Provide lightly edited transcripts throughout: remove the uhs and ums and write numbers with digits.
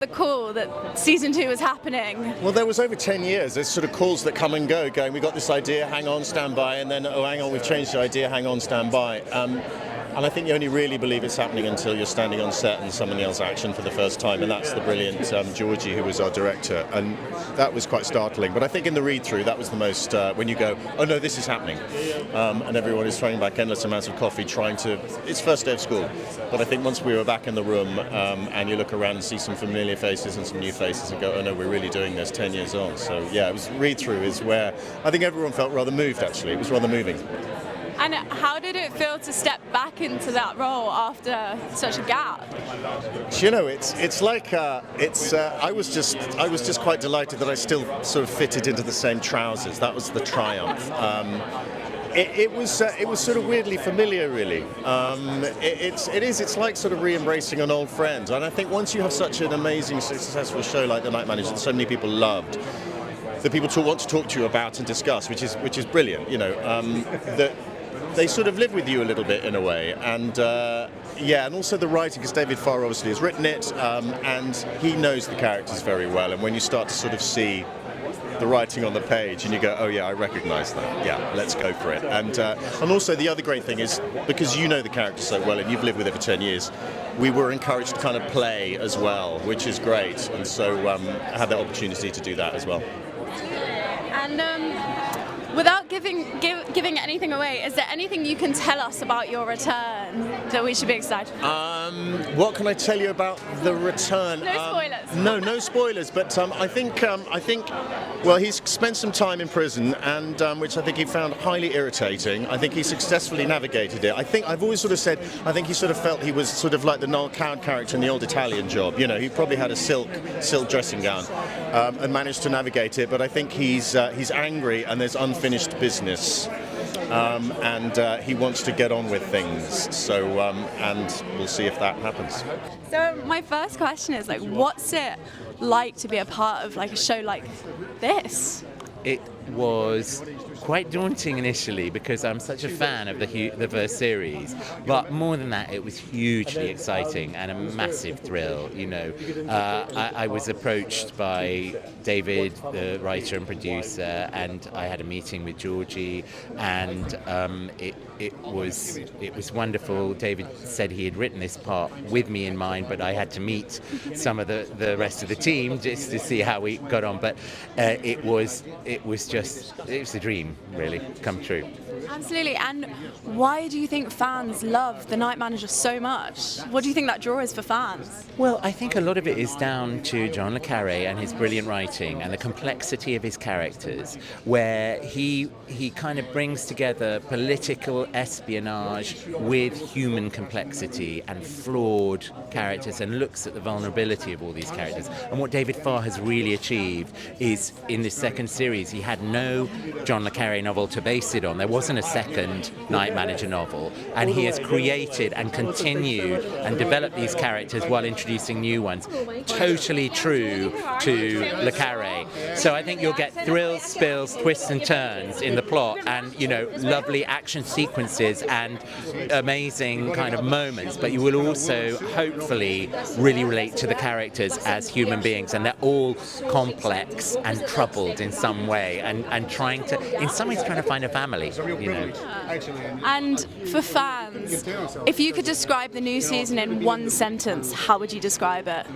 The call that season 2 was happening? Well, there was over 10 years. There's sort of calls that come and go, going, we got this idea, hang on, stand by, and then, oh, hang on, we've changed the idea, hang on, stand by. And I think you only really believe it's happening until you're standing on set and someone yells action for the first time, and that's the brilliant Georgie, who was our director, and that was quite startling. But I think in the read-through, that was the most, when you go, oh no, this is happening, and everyone is throwing back endless amounts of coffee, trying to, it's first day of school. But I think once we were back in the room, and you look around and see some familiar faces and some new faces and go, oh no, we're really doing this 10 years on. So yeah, it was read-through is where I think everyone felt rather moved, actually. It was rather moving. And how did it feel to step back into that role after such a gap? You know, it's like I was just quite delighted that I still sort of fitted into the same trousers. That was the triumph. It was sort of weirdly familiar, really. It's like sort of re-embracing an old friend. And I think once you have such an amazing, successful show like The Night Manager that so many people loved, that people want to talk to you about and discuss, which is brilliant. You know, that they sort of live with you a little bit in a way, and and also the writing, because David Farr obviously has written it, and he knows the characters very well. And when you start to sort of see the writing on the page, and you go, oh yeah, I recognise that. Yeah, let's go for it. And also the other great thing is, because you know the character so well and you've lived with it for 10 years, we were encouraged to kind of play as well, which is great. And so had the opportunity to do that as well. And without giving anything away, is there anything you can tell us about your return that we should be excited for? What can I tell you about the return? No spoilers. No spoilers. But I think, well, he's spent some time in prison, and which I think he found highly irritating. I think he successfully navigated it. I've always sort of said, I think he sort of felt he was sort of like the Noel Coward character in the old Italian Job. You know, he probably had a silk dressing gown and managed to navigate it. But I think he's angry, and there's unfinished business. And he wants to get on with things, so and we'll see if that happens. So my first question is, like, what's it like to be a part of like a show like this? It was quite daunting initially because I'm such a fan of the first series, but more than that, it was hugely exciting and a massive thrill. You know, I was approached by David, the writer and producer, and I had a meeting with Georgie, and it was wonderful. David said he had written this part with me in mind, but I had to meet some of the rest of the team just to see how we got on. But it was a dream, really, come true. Absolutely. And why do you think fans love The Night Manager so much? What do you think that draw is for fans? Well, I think a lot of it is down to John le Carré and his brilliant writing and the complexity of his characters, where he kind of brings together political espionage with human complexity and flawed characters, and looks at the vulnerability of all these characters. And what David Farr has really achieved is, in this second series, he had no John le Carré novel to base it on. There wasn't a second Night Manager novel, and he has created and continued and developed these characters while introducing new ones, totally true to le Carré. So I think you'll get thrills, spills, twists and turns in the plot, and, you know, lovely action sequences and amazing kind of moments, but you will also hopefully really relate to the characters as human beings, and they're all complex and troubled in some way, and trying to find a family, you know. And for fans, if you could describe the new season in one sentence, how would you describe it?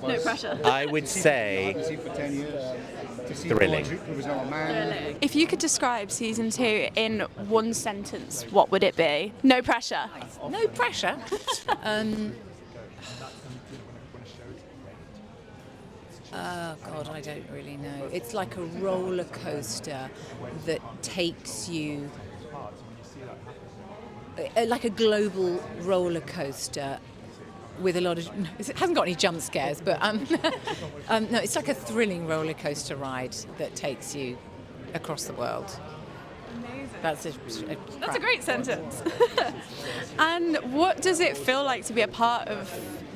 No pressure. I would say thrilling. If you could describe season 2 in one sentence, what would it be? No pressure. No pressure. Oh God, I don't really know. It's like a roller coaster that takes you, like a global roller coaster with a lot of. It hasn't got any jump scares, but no, it's like a thrilling roller coaster ride that takes you across the world. Amazing. That's a great sentence. And what does it feel like to be a part of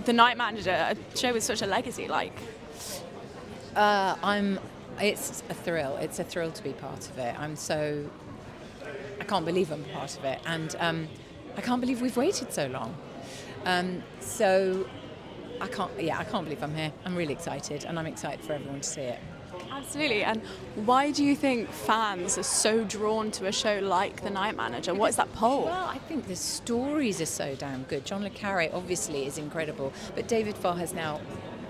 The Night Manager, a show with such a legacy? Like. It's a thrill. It's a thrill to be part of it. I can't believe I'm part of it, and I can't believe we've waited so long. So I can't believe I'm here. I'm really excited, and I'm excited for everyone to see it. Absolutely. And why do you think fans are so drawn to a show like The Night Manager? What is that pull? Well, I think the stories are so damn good. John le Carré obviously is incredible, but David Farr has now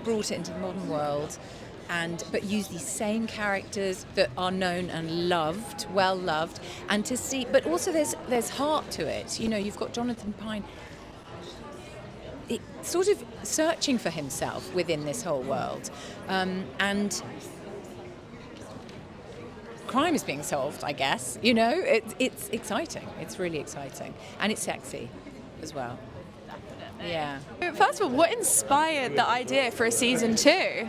brought it into the modern world, but used these same characters that are known and loved, well loved, and to see. But also there's heart to it. You know, you've got Jonathan Pine. Sort of searching for himself within this whole world, and crime is being solved, I guess. You know, it's exciting. It's really exciting, and it's sexy as well. Yeah. First of all, what inspired the idea for a season 2?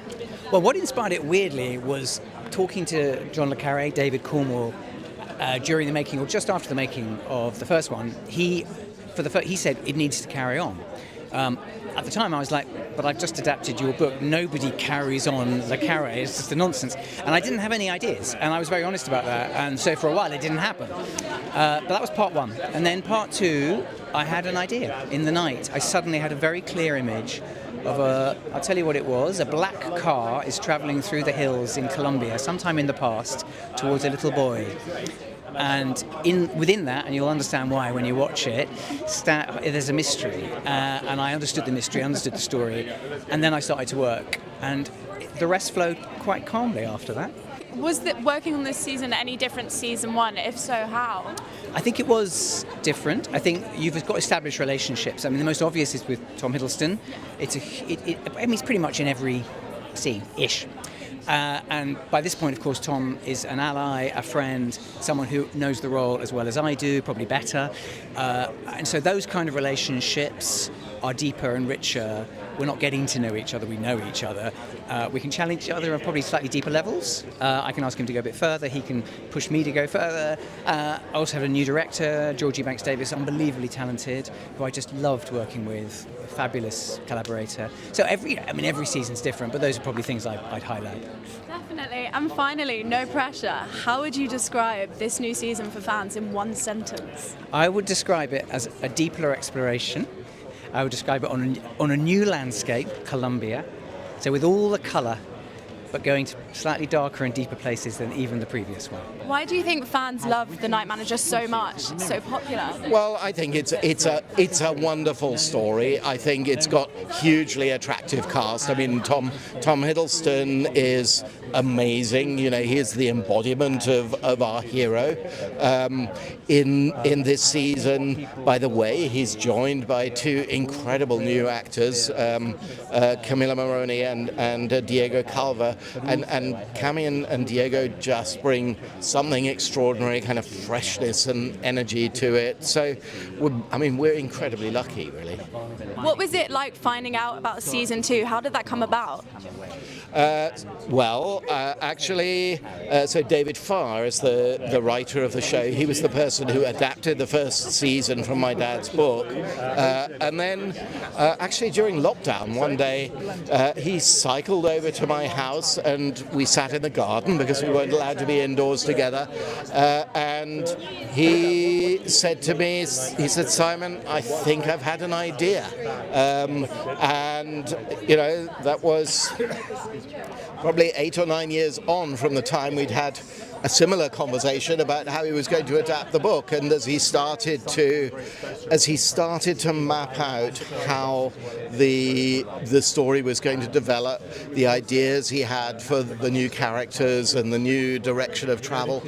Well, what inspired it weirdly was talking to John le Carré, David Cornwell, during the making, or just after the making of the first one. He said it needs to carry on. At the time I was like, but I've just adapted your book, nobody carries on le Carré, it's just a nonsense. And I didn't have any ideas, and I was very honest about that, and so for a while it didn't happen. But that was part 1. And then part 2, I had an idea. In the night, I suddenly had a very clear image of I'll tell you what it was, a black car is travelling through the hills in Colombia sometime in the past towards a little boy. And within that, and you'll understand why when you watch it, there's a mystery. And I understood the mystery, understood the story, and then I started to work. And the rest flowed quite calmly after that. Was working on this season any different to season 1? If so, how? I think it was different. I think you've got established relationships. I mean, the most obvious is with Tom Hiddleston. He's pretty much in every scene-ish. And by this point, of course, Tom is an ally, a friend, someone who knows the role as well as I do, probably better. And so those kind of relationships are deeper and richer. We're not getting to know each other, we know each other. We can challenge each other on probably slightly deeper levels. I can ask him to go a bit further, he can push me to go further. I also have a new director, Georgie Banks-Davis, unbelievably talented, who I just loved working with, a fabulous collaborator. So every season's different, but those are probably things I'd highlight. Definitely. And finally, no pressure, how would you describe this new season for fans in 1 sentence? I would describe it as a deeper exploration. I would describe it on a new landscape, Colombia, so with all the colour, but going to slightly darker and deeper places than even the previous one. Why do you think fans love The Night Manager so much, so popular? Well, I think it's a wonderful story. I think it's got hugely attractive cast. I mean, Tom Hiddleston is amazing. You know, he is the embodiment of our hero. In this season, by the way, he's joined by 2 incredible new actors, Camila Moroni and Diego Calva. And Cami and Diego just bring something extraordinary, kind of freshness and energy to it. So, we're incredibly lucky, really. What was it like finding out about season 2? How did that come about? So David Farr is the writer of the show. He was the person who adapted the first season from my dad's book. And then, actually during lockdown, one day, he cycled over to my house and we sat in the garden because we weren't allowed to be indoors together. And he said to me, he said, "Simon, I think I've had an idea." And, you know, that was probably 8 or 9 years on from the time we'd had a similar conversation about how he was going to adapt the book. And as he started to map out how the story was going to develop, the ideas he had for the new characters and the new direction of travel,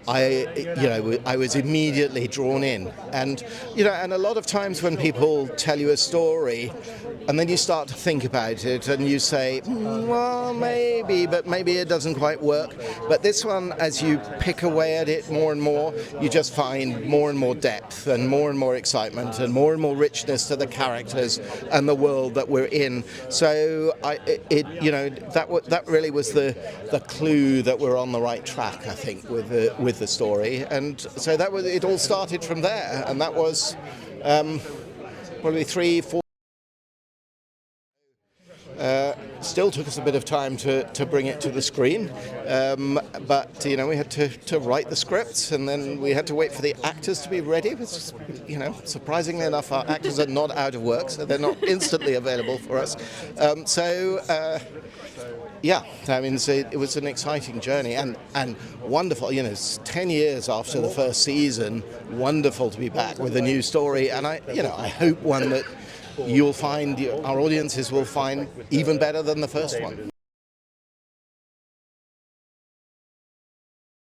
I was immediately drawn in. And a lot of times when people tell you a story and then you start to think about it and you say, well, maybe, but maybe it doesn't quite work. But this one, as you pick away at it more and more, you just find more and more depth and more excitement and more richness to the characters and the world that we're in. So that really was the clue that we're on the right track, I think, with the story. And so it all started from there, and that was probably 3-4. Still took us a bit of time to bring it to the screen, but we had to write the scripts, and then we had to wait for the actors to be ready. Surprisingly enough, our actors are not out of work, so they're not instantly available for us. It was an exciting journey and wonderful. It's 10 years after the first season. Wonderful to be back with a new story, and I hope one that you'll find our audiences will find even better than the first one.